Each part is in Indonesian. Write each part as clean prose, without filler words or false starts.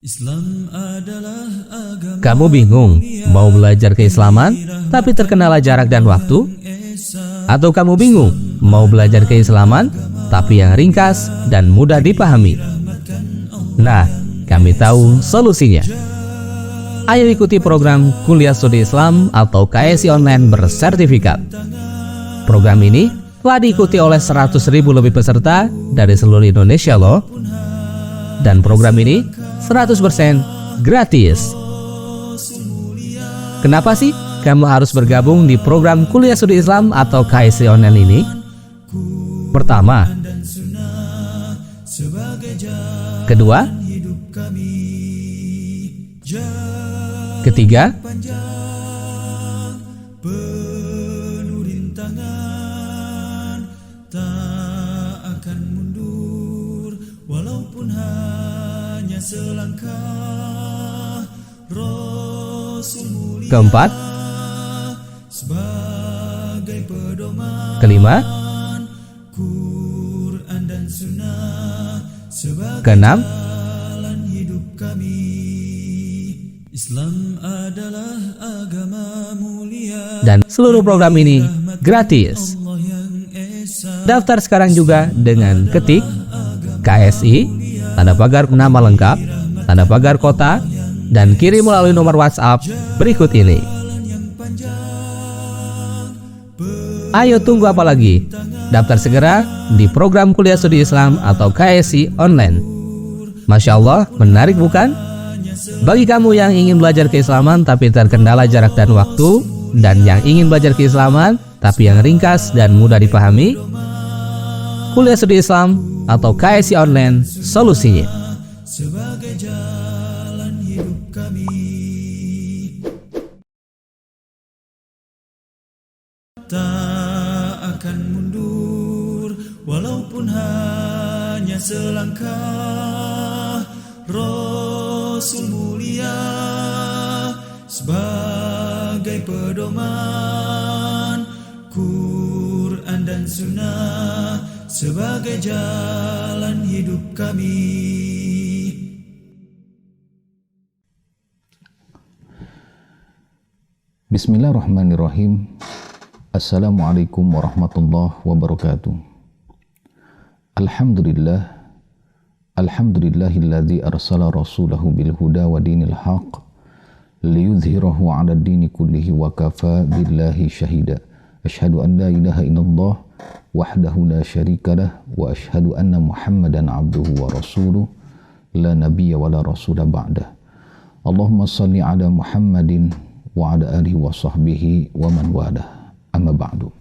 Islam adalah agama. Kamu bingung mau belajar keislaman tapi terkendala jarak dan waktu? Atau kamu bingung mau belajar keislaman tapi yang ringkas dan mudah dipahami? Nah, kami tahu solusinya. Ayo ikuti program Kuliah Studi Islam atau KSI Online bersertifikat. Program ini telah diikuti oleh 100.000 lebih peserta dari seluruh Indonesia loh. Dan program ini 100% gratis. Kenapa sih kamu harus bergabung di program Kuliah Studi Islam atau KSI Online ini? Pertama, kedua, ketiga, walaupun hanya selangkah. Rasul mulia keempat, sebagai pedoman, kelima, Quran dan Sunnah sebagai keenam, jalan hidup kami. Islam adalah agama mulia. dan seluruh program ini gratis. Allah yang esa, Daftar sekarang juga dengan ketik KSI, tanda pagar nama lengkap, tanda pagar kota, dan kirim melalui nomor WhatsApp berikut ini. Ayo tunggu apa lagi? Daftar segera di program Kuliah Studi Islam atau KSI Online. Masya Allah, menarik bukan? Bagi kamu yang ingin belajar keislaman tapi terkendala jarak dan waktu, dan yang ingin belajar keislaman tapi yang ringkas dan mudah dipahami, Kuliah Studi Islam atau KSI Online solusinya. sebagai jalan hidup kami. Tak akan mundur walaupun hanya selangkah. Rasul mulia sebagai pedoman, Quran dan Sunnah sebagai jalan hidup kami. Bismillahirrahmanirrahim. Assalamualaikum warahmatullahi wabarakatuh. Alhamdulillahilladzi arsala rasulahu bil huda wa dinil haq liyudhhirahu 'ala ad-dini kullihi wa kafa billahi syahida. Asyhadu an la ilaha illallah wahdahu la syarikalah wa asyhadu anna Muhammadan 'abduhu wa rasuluh la nabiyya wa la rasula ba'dah. Allahumma shalli 'ala Muhammadin wa ala alihi wa sahbihi wa man walah. Amma ba'du.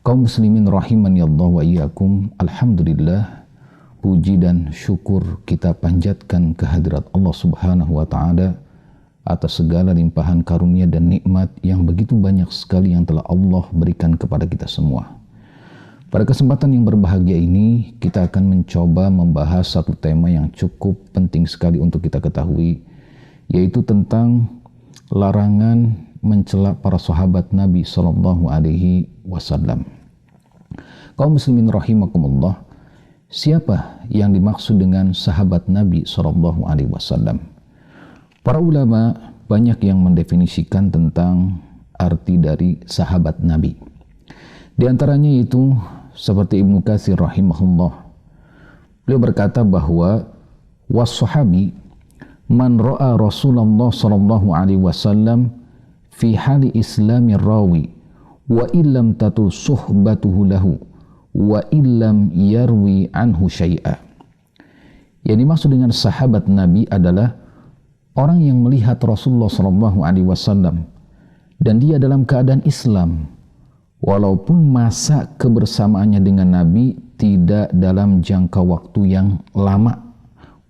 Kaum muslimin rahimani Allah wa iyyakum. Alhamdulillah, puji dan syukur kita panjatkan kehadirat Allah Subhanahu wa taala atas segala limpahan karunia dan nikmat yang begitu banyak sekali yang telah Allah berikan kepada kita semua. Pada kesempatan yang berbahagia ini, kita akan mencoba membahas satu tema yang cukup penting sekali untuk kita ketahui, yaitu tentang larangan mencela para sahabat Nabi Sallallahu Alaihi Wasallam. Kaum muslimin rahimakumullah, siapa yang dimaksud dengan sahabat Nabi Sallallahu Alaihi Wasallam? Para ulama banyak yang mendefinisikan tentang arti dari sahabat Nabi. Di antaranya itu seperti Ibnu Katsir rahimahullah. Beliau berkata bahwa was-sahabi man ra'a Rasulullah sallallahu alaihi wasallam fi hali islamir rawi wa illam tatul suhbatuhu lahu wa illam yarwi anhu syai'a. Yang dimaksud dengan sahabat Nabi adalah orang yang melihat Rasulullah sallallahu alaihi wasallam dan dia dalam keadaan Islam walaupun masa kebersamaannya dengan Nabi tidak dalam jangka waktu yang lama,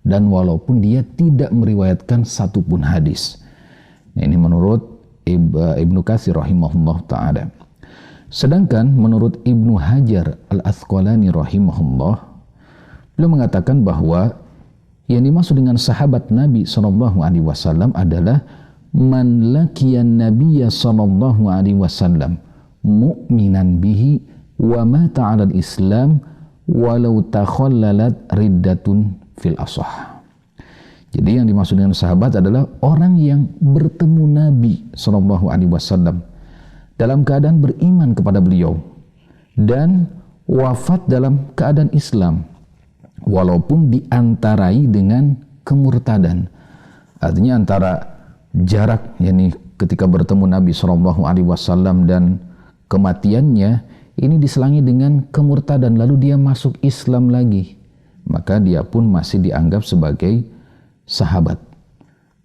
dan walaupun dia tidak meriwayatkan satupun hadis. Nah, ini menurut Ibnu Katsir rahimahullah ta'ala. Sedangkan menurut Ibnu Hajar al-Asqalani rahimahullah, beliau mengatakan bahwa yang dimaksud dengan sahabat Nabi SAW adalah man laqiyan nabiyya sallallahu alaihi wasallam mu'minan bihi wa mata 'alal islam walau takhallalat riddatun fil asah. Jadi yang dimaksud dengan sahabat adalah orang yang bertemu Nabi SAW dalam keadaan beriman kepada beliau dan wafat dalam keadaan Islam, walaupun diantarai dengan kemurtadan. Artinya antara jarak, yakni ketika bertemu Nabi SAW dan kematiannya ini diselangi dengan kemurtadan, lalu dia masuk Islam lagi, maka dia pun masih dianggap sebagai sahabat.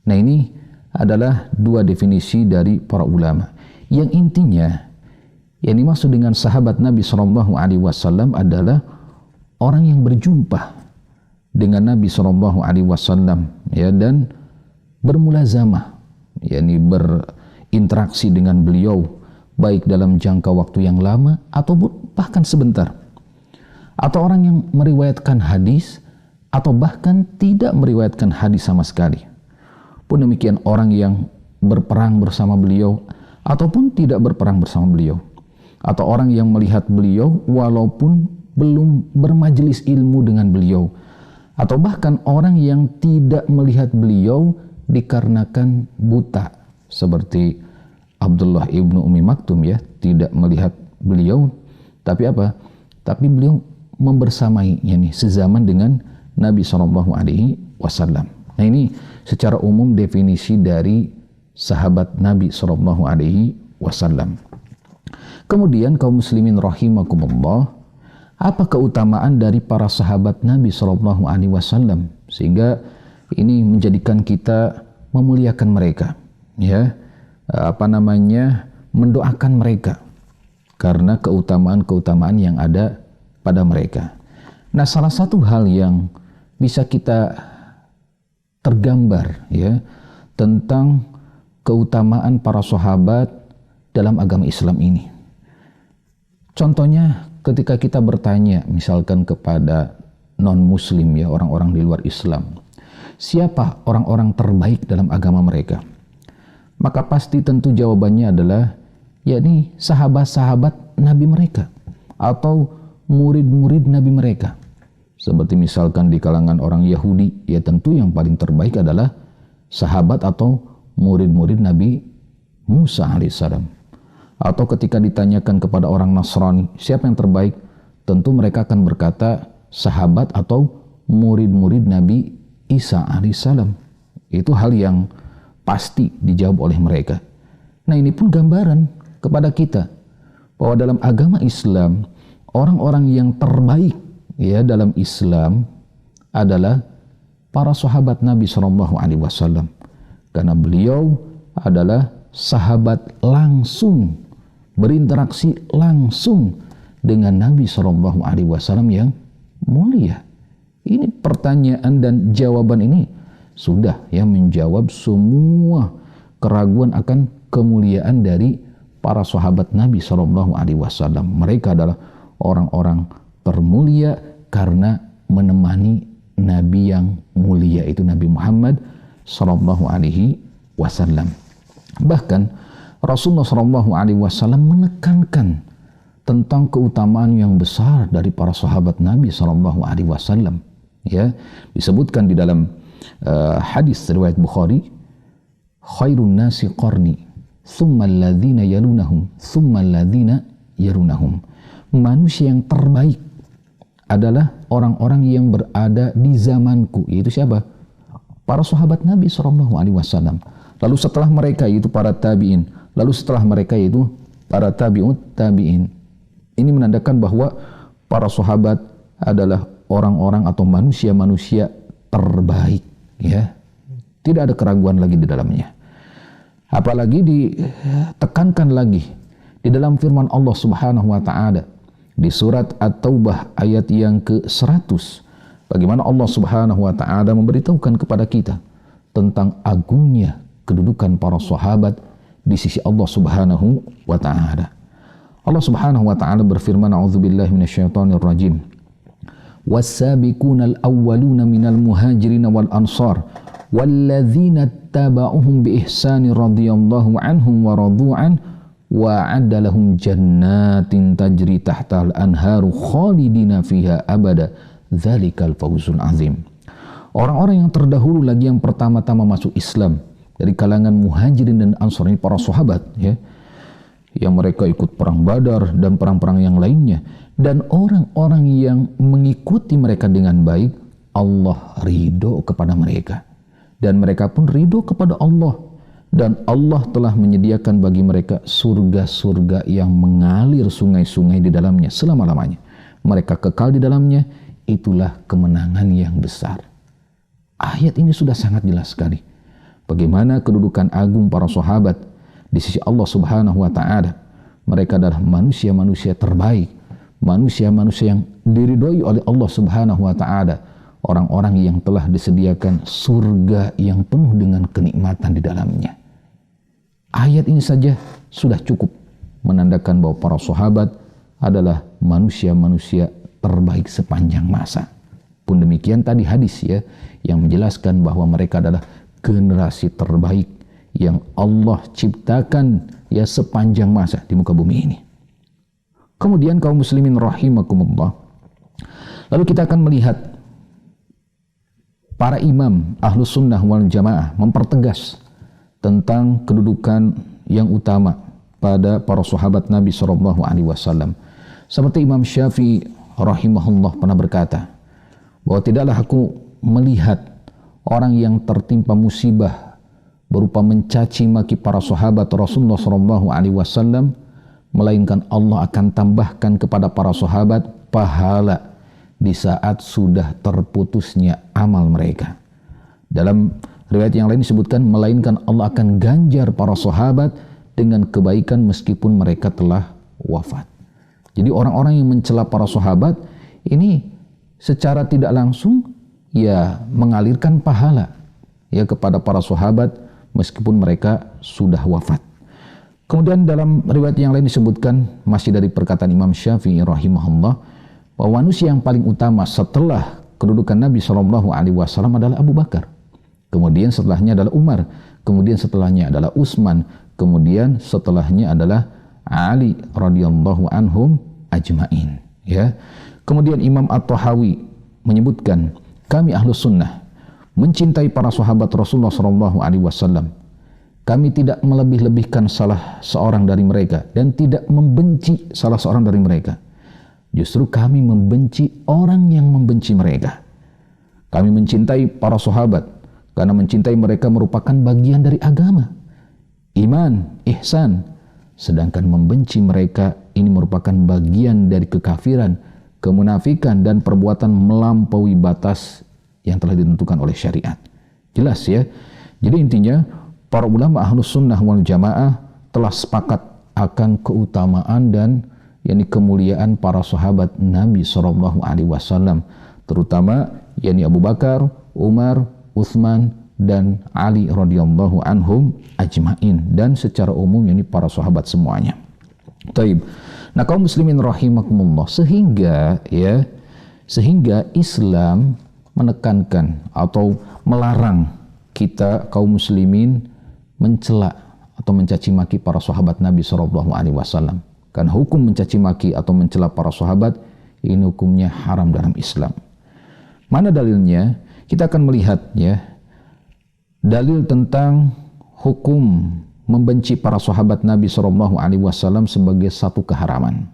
Nah, ini adalah dua definisi dari para ulama. Yang intinya yang dimaksud dengan sahabat Nabi SAW adalah orang yang berjumpa dengan Nabi SAW ya, dan bermulazamah, yakni berinteraksi dengan beliau baik dalam jangka waktu yang lama ataupun bahkan sebentar. Atau orang yang meriwayatkan hadis atau bahkan tidak meriwayatkan hadis sama sekali. Pun demikian orang yang berperang bersama beliau ataupun tidak berperang bersama beliau. Atau orang yang melihat beliau walaupun belum bermajelis ilmu dengan beliau. Atau bahkan orang yang tidak melihat beliau dikarenakan buta, seperti Abdullah ibnu Ummi Maktum ya, tidak melihat beliau, tapi apa? Tapi beliau membersamai, yakni sezaman dengan Nabi SAW. Nah, ini secara umum definisi dari sahabat Nabi SAW. Kemudian kaum muslimin rahimakumullah, apa keutamaan dari para sahabat Nabi SAW sehingga ini menjadikan kita memuliakan mereka, ya, mendoakan mereka karena keutamaan-keutamaan yang ada pada mereka. Nah, salah satu hal yang bisa kita tergambar ya tentang keutamaan para sahabat dalam agama Islam ini. Contohnya ketika kita bertanya misalkan kepada non-muslim ya, orang-orang di luar Islam, siapa orang-orang terbaik dalam agama mereka? Maka pasti tentu jawabannya adalah yakni sahabat-sahabat Nabi mereka atau murid-murid Nabi mereka. Seperti misalkan di kalangan orang Yahudi, ya tentu yang paling terbaik adalah sahabat atau murid-murid Nabi Musa alaihissalam. Atau ketika ditanyakan kepada orang Nasrani, siapa yang terbaik? Tentu mereka akan berkata sahabat atau murid-murid Nabi Isa alaihissalam. Itu hal yang pasti dijawab oleh mereka. Nah, ini pun gambaran kepada kita bahwa dalam agama Islam orang-orang yang terbaik ya dalam Islam adalah para sahabat Nabi SAW, karena beliau adalah sahabat langsung, berinteraksi langsung dengan Nabi SAW yang mulia. Ini pertanyaan dan jawaban ini sudah ya menjawab semua keraguan akan kemuliaan dari para sahabat Nabi SAW. Mereka adalah orang-orang termulia karena menemani Nabi yang mulia, itu Nabi Muhammad SAW. Bahkan Rasulullah SAW menekankan tentang keutamaan yang besar dari para sahabat Nabi SAW. Ya, disebutkan di dalam hadis riwayat Bukhari, khairun nasi qarni, thumma alladhina yalunahum, thumma alladhina yalunahum. Manusia yang terbaik adalah orang-orang yang berada di zamanku, yaitu siapa? Para sahabat Nabi SAW. Lalu setelah mereka yaitu para tabi'in, lalu setelah mereka yaitu para tabi'ut tabi'in. Ini menandakan bahwa para sahabat adalah orang-orang atau manusia-manusia terbaik, ya. Tidak ada keraguan lagi di dalamnya. Apalagi ditekankan lagi di dalam firman Allah Subhanahu wa taala di surat At-Taubah ayat yang ke-100, bagaimana Allah Subhanahu wa taala memberitahukan kepada kita tentang agungnya kedudukan para sahabat di sisi Allah Subhanahu wa taala. Allah Subhanahu wa taala berfirman, a'udzubillahi minasyaitonir rajim. Was-sabiqunal awwaluna minal muhajirin wal ansar walladzina tabauhum bi ihsani radhiyallahu anhum wa radu'an wa adda lahum jannatin tajri tahtal anharu khalidina fiha abada dzalikal fawzul azim. Orang-orang yang terdahulu lagi yang pertama-tama masuk Islam dari kalangan Muhajirin dan Ansor, ini para sahabat ya, yang mereka ikut perang Badar dan perang-perang yang lainnya, dan orang-orang yang mengikuti mereka dengan baik, Allah ridho kepada mereka dan mereka pun ridho kepada Allah, dan Allah telah menyediakan bagi mereka surga-surga yang mengalir sungai-sungai di dalamnya selama-lamanya. Mereka kekal di dalamnya. Itulah kemenangan yang besar. Ayat ini sudah sangat jelas sekali bagaimana kedudukan agung para sahabat di sisi Allah Subhanahu wa Ta'ala. Mereka adalah manusia-manusia terbaik, manusia-manusia yang diridhoi oleh Allah Subhanahu wa Ta'ala, orang-orang yang telah disediakan surga yang penuh dengan kenikmatan di dalamnya. Ayat ini saja sudah cukup menandakan bahwa para sahabat adalah manusia-manusia terbaik sepanjang masa. Pun demikian tadi hadis ya yang menjelaskan bahwa mereka adalah generasi terbaik yang Allah ciptakan ya sepanjang masa di muka bumi ini. Kemudian kaum muslimin rahimakumullah, lalu kita akan melihat para imam Ahlus Sunnah wal Jamaah mempertegas tentang kedudukan yang utama pada para sahabat Nabi SAW. Seperti Imam Syafi'i rahimahullah pernah berkata bahwa tidaklah aku melihat orang yang tertimpa musibah berupa mencaci maki para sahabat Rasulullah SAW, melainkan Allah akan tambahkan kepada para sahabat pahala di saat sudah terputusnya amal mereka. Dalam riwayat yang lain disebutkan, melainkan Allah akan ganjar para sahabat dengan kebaikan meskipun mereka telah wafat. Jadi orang-orang yang mencela para sahabat ini secara tidak langsung ya mengalirkan pahala ya kepada para sahabat meskipun mereka sudah wafat. Kemudian dalam riwayat yang lain disebutkan masih dari perkataan Imam Syafi'i rahimahullah bahwa manusia yang paling utama setelah kedudukan Nabi SAW adalah Abu Bakar. Kemudian setelahnya adalah Umar, kemudian setelahnya adalah Utsman, kemudian setelahnya adalah Ali radhiyallahu anhum ajmain ya. Kemudian Imam At-Tahawi menyebutkan, kami Ahlus Sunnah mencintai para sahabat Rasulullah SAW. Kami tidak melebih-lebihkan salah seorang dari mereka dan tidak membenci salah seorang dari mereka. Justru kami membenci orang yang membenci mereka. Kami mencintai para sahabat karena mencintai mereka merupakan bagian dari agama, iman, ihsan. Sedangkan membenci mereka ini merupakan bagian dari kekafiran, kemunafikan, dan perbuatan melampaui batas yang telah ditentukan oleh syariat. Jelas ya. Jadi intinya para ulama Ahlus Sunnah wal Jamaah telah sepakat akan keutamaan dan yakni kemuliaan para sahabat Nabi SAW, terutama yakni Abu Bakar, Umar, Utsman, dan Ali radhiyallahu anhum ajmain, dan secara umum yakni para sahabat semuanya. Taib. Nah, kaum muslimin rahimakumullah, sehingga Islam menekankan atau melarang kita kaum muslimin mencela atau mencaci maki para sahabat Nabi SAW. Karena hukum mencaci maki atau mencela para sahabat ini hukumnya haram dalam Islam. Mana dalilnya? Kita akan melihat ya dalil tentang hukum membenci para sahabat Nabi SAW sebagai satu keharaman.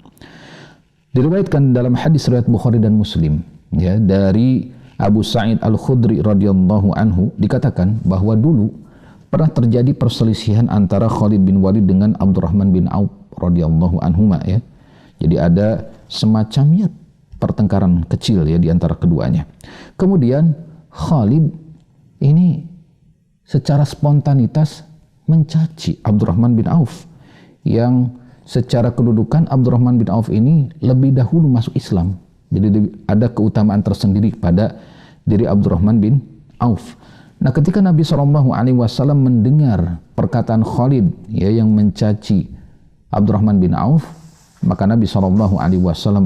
Diriwayatkan dalam hadis riwayat Bukhari dan Muslim ya dari Abu Sa'id Al-Khudri radhiyallahu anhu, dikatakan bahwa dulu pernah terjadi perselisihan antara Khalid bin Walid dengan Abdurrahman bin Auf radhiyallahu anhuma ya. Jadi ada semacamnya pertengkaran kecil ya di antara keduanya. Kemudian Khalid ini secara spontanitas mencaci Abdurrahman bin Auf, yang secara kedudukan Abdurrahman bin Auf ini lebih dahulu masuk Islam. Jadi ada keutamaan tersendiri pada diri Abdurrahman bin Auf. Nah, ketika Nabi SAW mendengar perkataan Khalid ya yang mencaci Abdurrahman bin Auf, maka Nabi SAW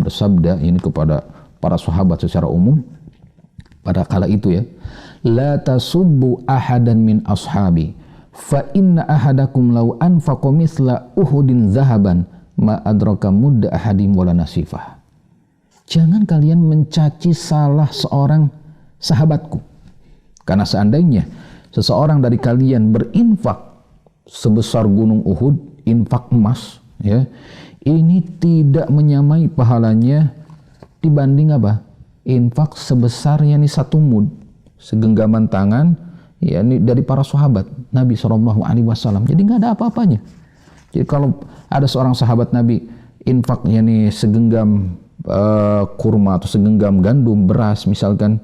bersabda ini kepada para sahabat secara umum pada kala itu ya, la tasubbu ahadan min ashabi fa inna ahadakum law anfaqa mithla uhudin zahaban ma adraka mudda ahadim wala nasifah. Jangan kalian mencaci salah seorang sahabatku Karena seandainya seseorang dari kalian berinfak sebesar gunung Uhud, infak emas, ya, ini tidak menyamai pahalanya dibanding apa? Infak sebesarnya nih 1 mud, segenggaman tangan, ya, ini dari para sahabat Nabi SAW. Jadi nggak ada apa-apanya. Jadi kalau ada seorang sahabat Nabi infaknya nih segenggam kurma atau segenggam gandum, beras misalkan,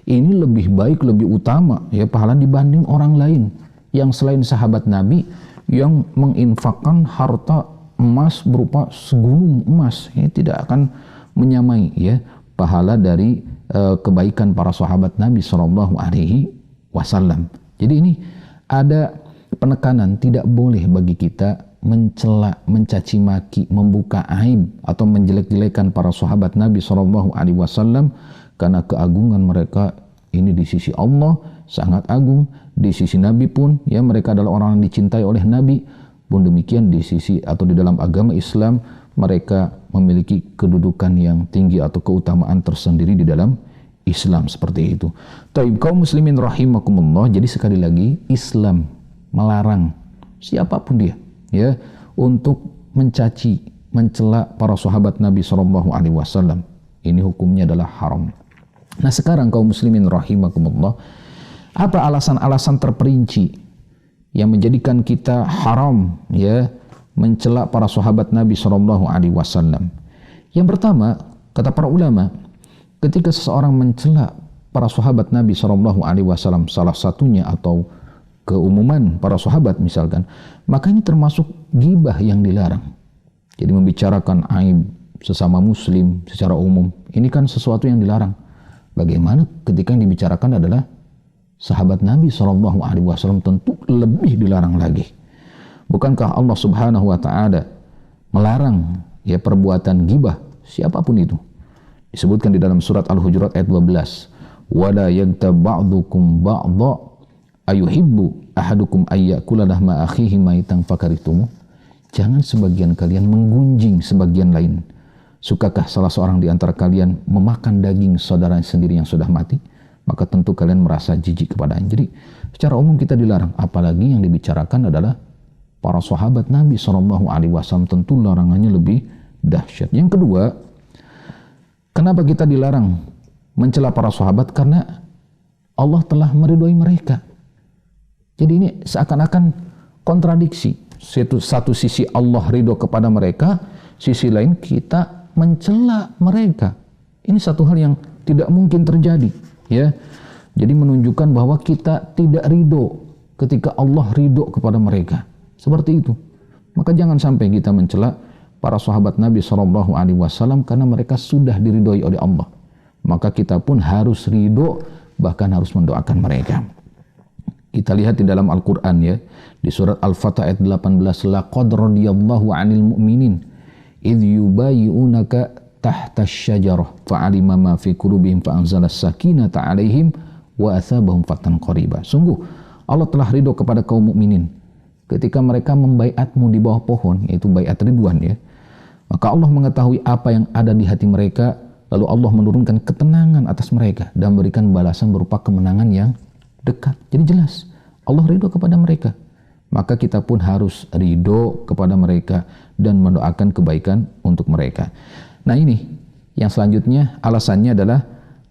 ini lebih baik, lebih utama ya pahala dibanding orang lain yang selain sahabat Nabi yang menginfakkan harta emas berupa segunung emas. Ini tidak akan menyamai ya pahala dari kebaikan para sahabat Nabi SAW. Jadi ini ada penekanan, tidak boleh bagi kita mencela, mencaci maki, membuka aib atau menjelek-jelekan para sahabat Nabi SAW, karena keagungan mereka ini di sisi Allah sangat agung, di sisi Nabi pun ya mereka adalah orang yang dicintai oleh Nabi, pun demikian di sisi atau di dalam agama Islam mereka memiliki kedudukan yang tinggi atau keutamaan tersendiri di dalam Islam, seperti itu. Taib kaum muslimin rahimakumullah. Jadi sekali lagi Islam melarang siapapun dia ya untuk mencaci, mencela para sahabat Nabi SAW. Ini hukumnya adalah haram. Nah sekarang kaum muslimin rahimakumullah, apa alasan-alasan terperinci yang menjadikan kita haram ya mencela para sahabat Nabi SAW? Yang pertama, kata para ulama, ketika seseorang mencela para sahabat Nabi SAW, salah satunya atau keumuman para sahabat misalkan, maka ini termasuk ghibah yang dilarang. Jadi membicarakan aib sesama muslim secara umum, ini kan sesuatu yang dilarang. Bagaimana ketika yang dibicarakan adalah sahabat Nabi SAW, tentu lebih dilarang lagi. Bukankah Allah Subhanahu wa Ta'ala melarang ya perbuatan ghibah siapapun itu? Disebutkan di dalam surat Al-Hujurat ayat 12, wala yaghtab ba'dukum ba'dha ayuhibbu ahadukum ayyakula lahma akhihi maitan fakaritumu. Jangan sebagian kalian menggunjing sebagian lain. Sukakah salah seorang di antara kalian memakan daging saudara sendiri yang sudah mati? Maka tentu kalian merasa jijik kepadanya. Jadi secara umum kita dilarang, apalagi yang dibicarakan adalah para sahabat Nabi SAW, tentu larangannya lebih dahsyat. Yang kedua, kenapa kita dilarang mencela para sahabat? Karena Allah telah meridhoi mereka. Jadi ini seakan-akan kontradiksi. Satu sisi Allah ridho kepada mereka, sisi lain kita mencela mereka. Ini satu hal yang tidak mungkin terjadi, ya. Jadi menunjukkan bahwa kita tidak ridho ketika Allah ridho kepada mereka. Seperti itu. Maka jangan sampai kita mencela para sahabat Nabi SAW karena mereka sudah diridhoi oleh Allah. Maka kita pun harus ridho, bahkan harus mendoakan mereka. Kita lihat di dalam Al-Quran ya, di surat Al-Fatah ayat 18, laqad radiyallahu 'anil mu'minin idh yubayyi'unaka tahta asy-syajarah fa'alima ma fi qulubihim fa'anzala as-sakinata 'alaihim wa atsabahum fatan qariba. Sungguh Allah telah ridho kepada kaum mukminin ketika mereka membaiatmu di bawah pohon, yaitu baiat ridwan ya. Maka Allah mengetahui apa yang ada di hati mereka, lalu Allah menurunkan ketenangan atas mereka dan berikan balasan berupa kemenangan yang dekat. Jadi jelas Allah ridho kepada mereka, maka kita pun harus ridho kepada mereka dan mendoakan kebaikan untuk mereka. Nah ini yang selanjutnya, alasannya adalah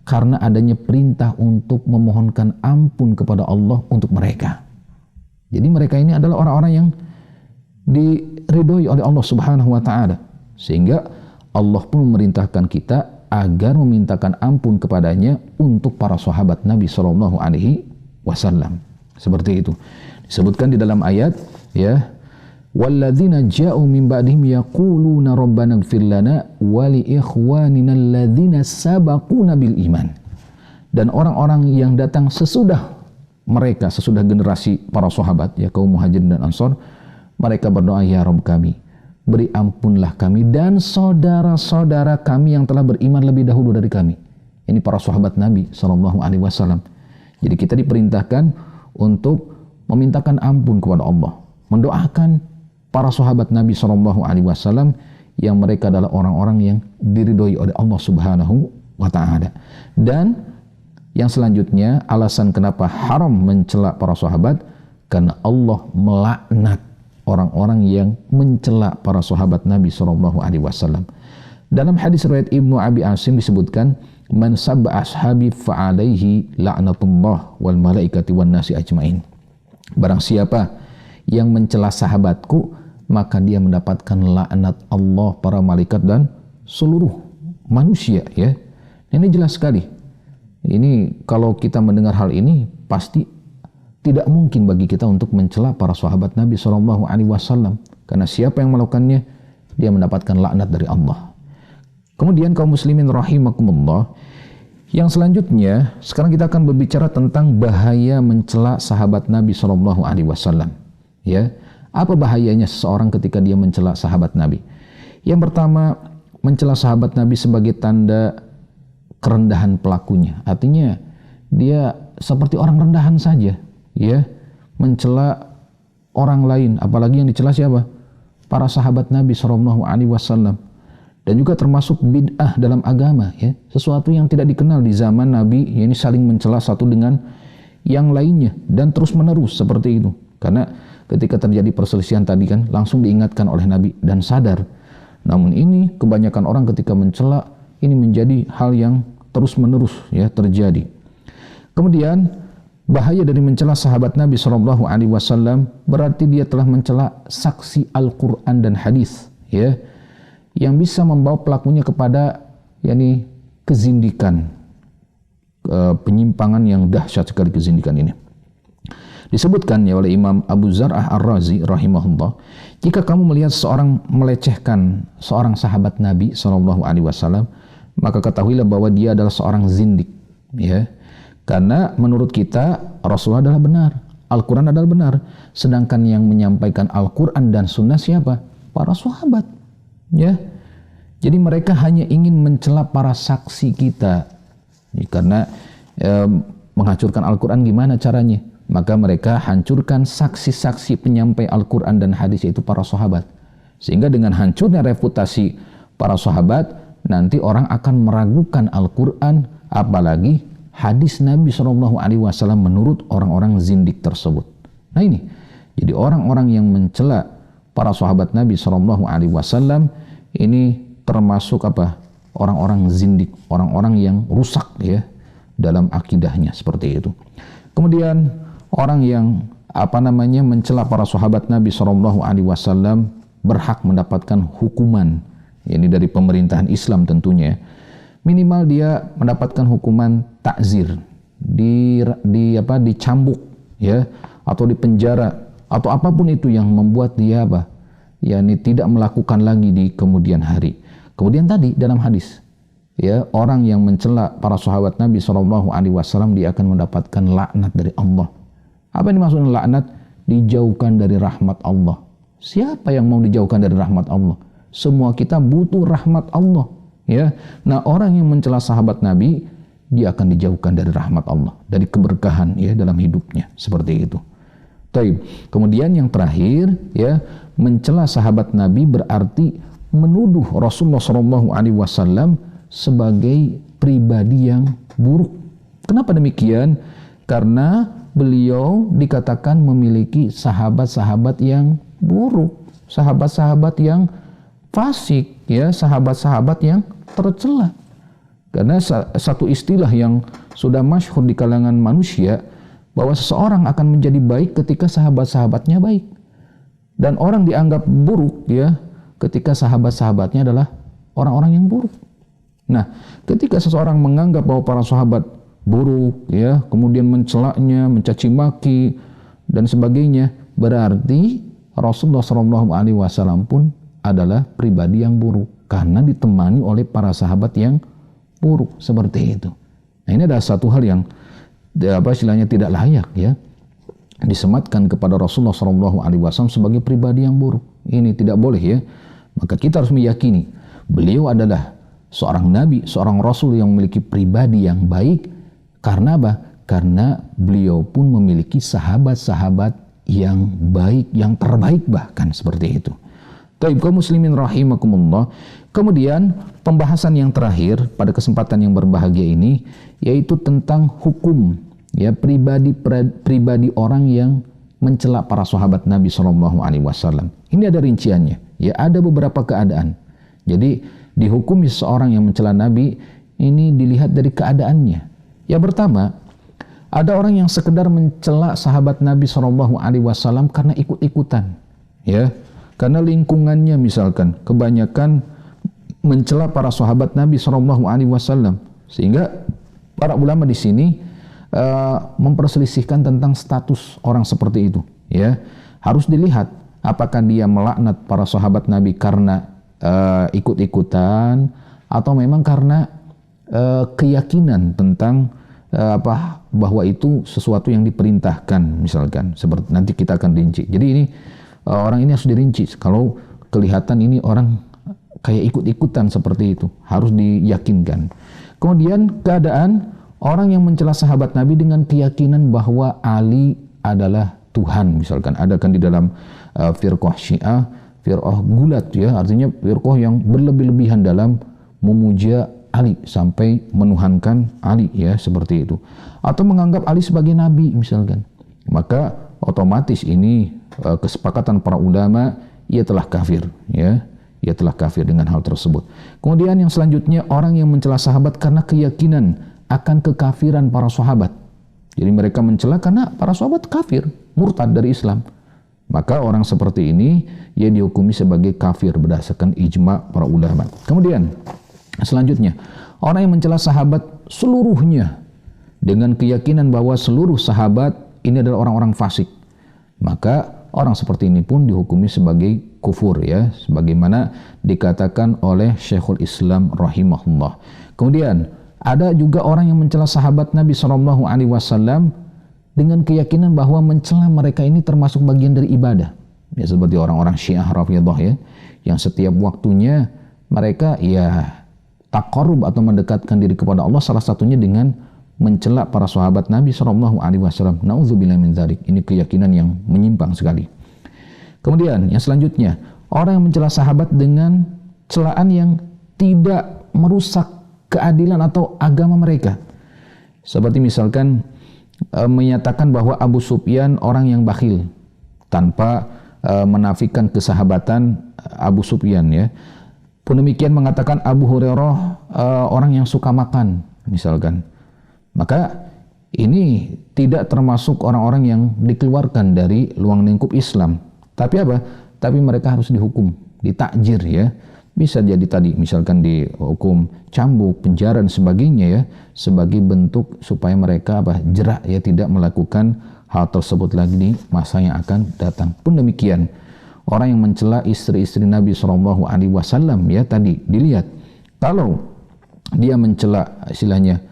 karena adanya perintah untuk memohonkan ampun kepada Allah untuk mereka. Jadi mereka ini adalah orang-orang yang diridhoi oleh Allah Subhanahu wa Ta'ala, sehingga Allah pun memerintahkan kita agar memintakan ampun kepadanya untuk para sahabat Nabi SAW. Seperti itu disebutkan di dalam ayat ya, walladzina ja'u min ba'dihim yaquluna rabbana ighfir lana wa li ikhwanina alladzina sabaquna bil iman. Dan orang-orang yang datang sesudah mereka, sesudah generasi para sahabat ya, kaum Muhajirin dan Ansor, mereka berdoa, ya Rabb kami, beri ampunlah kami dan saudara-saudara kami yang telah beriman lebih dahulu dari kami. Ini para sahabat Nabi SAW. Jadi kita diperintahkan untuk memintakan ampun kepada Allah, mendoakan para sahabat Nabi SAW yang mereka adalah orang-orang yang diridhoi oleh Allah Subhanahu wa Ta'ala. Dan Yang selanjutnya, alasan kenapa haram mencela para sahabat, karena Allah melaknat orang-orang yang mencela para sahabat Nabi SAW. Dalam hadis riwayat Ibnu Abi Asim disebutkan, man sabba ashabi fa'alaihi la'natullah wal malaikati wan nasi ajmain. Barang siapa yang mencela sahabatku, maka dia mendapatkan laknat Allah, para malaikat dan seluruh manusia, ya. Ini jelas sekali. Ini kalau kita mendengar hal ini, pasti tidak mungkin bagi kita untuk mencela para sahabat Nabi SAW. Karena siapa yang melakukannya, dia mendapatkan laknat dari Allah. Kemudian kaum muslimin rahimakumullah, yang selanjutnya, sekarang kita akan berbicara tentang bahaya mencela sahabat Nabi SAW. Ya, apa bahayanya seseorang ketika dia mencela sahabat Nabi? Yang pertama, mencela sahabat Nabi sebagai tanda kerendahan pelakunya. Artinya dia seperti orang rendahan saja, ya, mencela orang lain, apalagi yang dicela siapa? Para sahabat Nabi SAW. Dan juga termasuk bid'ah dalam agama, ya, sesuatu yang tidak dikenal di zaman Nabi, ya, ini saling mencela satu dengan yang lainnya dan terus menerus seperti itu. Karena ketika terjadi perselisihan tadi kan langsung diingatkan oleh Nabi dan sadar. Namun ini kebanyakan orang ketika mencela ini menjadi hal yang terus-menerus, ya, terjadi. Kemudian bahaya dari mencela sahabat Nabi SAW berarti dia telah mencela saksi Al-Quran dan hadis, ya, yang bisa membawa pelakunya kepada yakni kezindikan, penyimpangan yang dahsyat sekali kezindikan ini. Disebutkan ya oleh Imam Abu Zar'ah Ar-Razi rahimahullah, jika kamu melihat seorang melecehkan seorang sahabat Nabi SAW, maka ketahuilah bahwa dia adalah seorang zindik, ya. Karena menurut kita Rasulullah adalah benar, Al-Quran adalah benar, sedangkan yang menyampaikan Al-Quran dan Sunnah siapa? Para sahabat, ya. Jadi mereka hanya ingin mencela para saksi kita, ya, karena menghancurkan Al-Quran gimana caranya? Maka mereka hancurkan saksi-saksi penyampai Al-Quran dan hadis, yaitu para sahabat. Sehingga dengan hancurnya reputasi para sahabat, nanti orang akan meragukan Al-Quran, apalagi hadis Nabi SAW menurut orang-orang zindik tersebut. Nah ini, jadi orang-orang yang mencela para sahabat Nabi SAW ini termasuk apa? Orang-orang zindik, orang-orang yang rusak, ya, dalam akidahnya seperti itu. Kemudian orang yang mencela para sahabat Nabi SAW berhak mendapatkan hukuman, yakni dari pemerintahan Islam tentunya. Minimal dia mendapatkan hukuman takzir, dicambuk, ya, atau dipenjara, atau apapun itu yang membuat dia yakni tidak melakukan lagi di kemudian hari. Kemudian tadi dalam hadis, ya, orang yang mencela para sahabat Nabi SAW dia akan mendapatkan laknat dari Allah. Apa yang dimaksud laknat? Dijauhkan dari rahmat Allah. Siapa yang mau dijauhkan dari rahmat Allah? Semua kita butuh rahmat Allah, ya. Nah, orang yang mencela sahabat Nabi, dia akan dijauhkan dari rahmat Allah, dari keberkahan, ya, dalam hidupnya, seperti itu. Taib. Kemudian yang terakhir, ya, mencela sahabat Nabi berarti menuduh Rasulullah SAW sebagai pribadi yang buruk. Kenapa demikian? Karena beliau dikatakan memiliki sahabat-sahabat yang buruk, sahabat-sahabat yang fasik, ya, sahabat-sahabat yang tercela. Karena satu istilah yang sudah masyhur di kalangan manusia, bahwa seseorang akan menjadi baik ketika sahabat-sahabatnya baik, dan orang dianggap buruk, ya, ketika sahabat-sahabatnya adalah orang-orang yang buruk. Nah, ketika seseorang menganggap bahwa para sahabat buruk, ya, kemudian mencelaknya, mencaci maki dan sebagainya, berarti Rasulullah SAW pun adalah pribadi yang buruk karena ditemani oleh para sahabat yang buruk seperti itu. Nah, ini adalah satu hal yang istilahnya tidak layak, ya, disematkan kepada Rasulullah SAW sebagai pribadi yang buruk. Ini tidak boleh, ya. Maka kita harus meyakini beliau adalah seorang nabi, seorang rasul yang memiliki pribadi yang baik. Karena apa? Karena beliau pun memiliki sahabat-sahabat yang baik, yang terbaik bahkan seperti itu. Taib kaum muslimin rahimakumullah. Kemudian pembahasan yang terakhir pada kesempatan yang berbahagia ini yaitu tentang hukum ya pribadi orang yang mencela para sahabat Nabi Shallallahu Alaihi Wasallam. Ini ada rinciannya. Ya, ada beberapa keadaan. Jadi dihukumi seorang yang mencela Nabi ini dilihat dari keadaannya. Yang pertama, ada orang yang sekedar mencela sahabat Nabi Shallallahu Alaihi Wasallam karena ikut-ikutan, ya, karena lingkungannya misalkan kebanyakan mencela para sahabat Nabi Shallallahu Alaihi Wasallam, sehingga para ulama di sini memperselisihkan tentang status orang seperti itu. Ya, harus dilihat apakah dia melaknat para sahabat Nabi karena ikut-ikutan atau memang karena keyakinan tentang bahwa itu sesuatu yang diperintahkan, misalkan seperti nanti kita akan rinci. Jadi ini orang ini harus dirinci. Kalau kelihatan ini orang kayak ikut-ikutan seperti itu, harus diyakinkan. Kemudian keadaan orang yang mencela sahabat Nabi dengan keyakinan bahwa Ali adalah Tuhan, misalkan ada kan di dalam firqah Syiah, firqah gulat ya, artinya firqah yang berlebih-lebihan dalam memuja Ali sampai menuhankan Ali ya, seperti itu. Atau menganggap Ali sebagai nabi misalkan. Maka otomatis ini kesepakatan para ulama, ia telah kafir ya. Ia telah kafir dengan hal tersebut. Kemudian yang selanjutnya orang yang mencela sahabat karena keyakinan akan kekafiran para sahabat. Jadi mereka mencela karena para sahabat kafir, murtad dari Islam. Maka orang seperti ini ia dihukumi sebagai kafir berdasarkan ijma para ulama. Kemudian selanjutnya, orang yang mencela sahabat seluruhnya dengan keyakinan bahwa seluruh sahabat ini adalah orang-orang fasik, maka orang seperti ini pun dihukumi sebagai kufur ya, sebagaimana dikatakan oleh Syekhul Islam rahimahullah. Kemudian ada juga orang yang mencela sahabat Nabi Shallallahu Alaihi Wasallam dengan keyakinan bahwa mencela mereka ini termasuk bagian dari ibadah. Ya, seperti orang-orang Syiah Rafidhah ya, yang setiap waktunya mereka ya taqarrub atau mendekatkan diri kepada Allah, salah satunya dengan mencela para sahabat Nabi Shallallahu Alaihi Wasallam. Nauzubillah min dzalik. Ini keyakinan yang menyimpang sekali. Kemudian yang selanjutnya, orang yang mencela sahabat dengan celaan yang tidak merusak keadilan atau agama mereka. Seperti misalkan menyatakan bahwa Abu Sufyan orang yang bakhil tanpa menafikan kesahabatan Abu Sufyan ya. Pun demikian mengatakan Abu Hurairah orang yang suka makan misalkan. Maka ini tidak termasuk orang-orang yang dikeluarkan dari ruang lingkup Islam. Tapi apa? Tapi mereka harus dihukum, ditakjir ya. Bisa jadi tadi misalkan dihukum cambuk, penjara dan sebagainya ya, sebagai bentuk supaya mereka jerak ya, tidak melakukan hal tersebut lagi di masa yang akan datang. Pun demikian orang yang mencela istri-istri Nabi Shallallahu Alaihi Wasallam ya, tadi dilihat kalau dia mencela istilahnya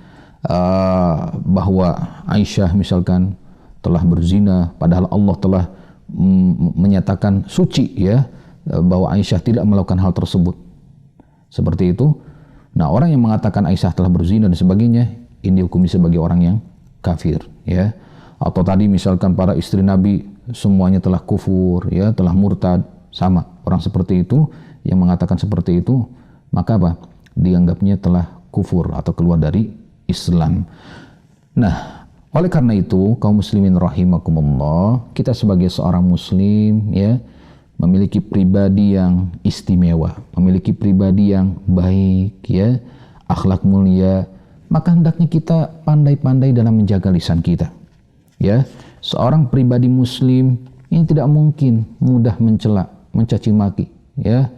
bahwa Aisyah misalkan telah berzina, padahal Allah telah menyatakan suci ya, bahwa Aisyah tidak melakukan hal tersebut. Seperti itu. Nah, orang yang mengatakan Aisyah telah berzina dan sebagainya, ini dihukumi sebagai orang yang kafir ya. Atau tadi misalkan para istri Nabi semuanya telah kufur ya, telah murtad, sama. Orang seperti itu yang mengatakan seperti itu, maka apa? Dianggapnya telah kufur atau keluar dari Islam. Nah, oleh karena itu kaum muslimin rahimakumullah, kita sebagai seorang muslim ya, memiliki pribadi yang istimewa, memiliki pribadi yang baik ya, akhlak mulia, maka hendaknya kita pandai-pandai dalam menjaga lisan kita. Ya, seorang pribadi muslim ini tidak mungkin mudah mencela, mencaci maki ya.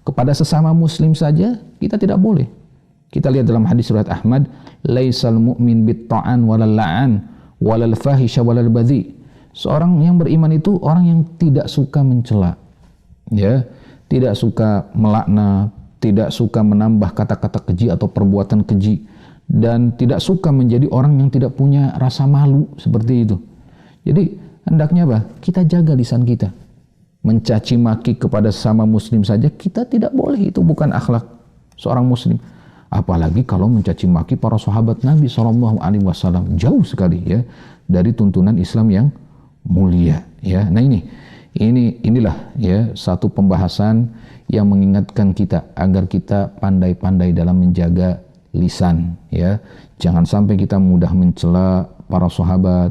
Kepada sesama muslim saja kita tidak boleh. Kita lihat dalam hadis riwayat Ahmad, laisal mu'min bit-ta'an walal la'an walal fahisha walal badhi. Seorang yang beriman itu orang yang tidak suka mencela, ya, tidak suka melaknat, tidak suka menambah kata-kata keji atau perbuatan keji, dan tidak suka menjadi orang yang tidak punya rasa malu seperti itu. Jadi hendaknya apa? Kita jaga lisan kita. Mencaci maki kepada sesama muslim saja kita tidak boleh, itu bukan akhlak seorang muslim. Apalagi kalau mencaci maki para sahabat Nabi Shallallahu Alaihi Wasallam, jauh sekali ya dari tuntunan Islam yang mulia ya. Nah Inilah ya satu pembahasan yang mengingatkan kita agar kita pandai-pandai dalam menjaga lisan, ya. Jangan sampai kita mudah mencela para sahabat,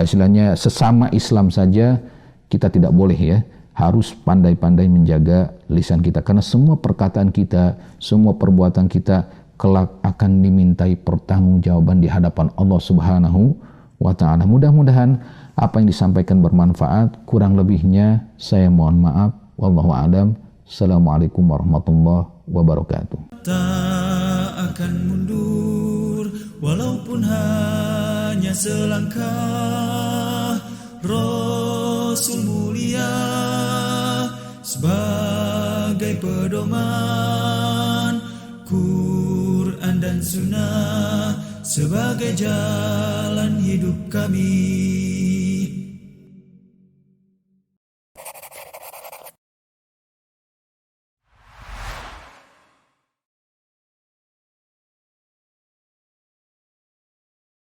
istilahnya sesama Islam saja kita tidak boleh, ya. Harus pandai-pandai menjaga lisan kita, karena semua perkataan kita, semua perbuatan kita kelak akan dimintai pertanggungjawaban di hadapan Allah Subhanahu wa ta'ala. Mudah-mudahan apa yang disampaikan bermanfaat. Kurang lebihnya saya mohon maaf. Wallahu a'lam. Assalamualaikum warahmatullahi wabarakatuh. Tak akan mundur walaupun hanya selangkah. Rasul mulia sebagai pedoman, Quran dan Sunnah sebagai jalan hidup kami.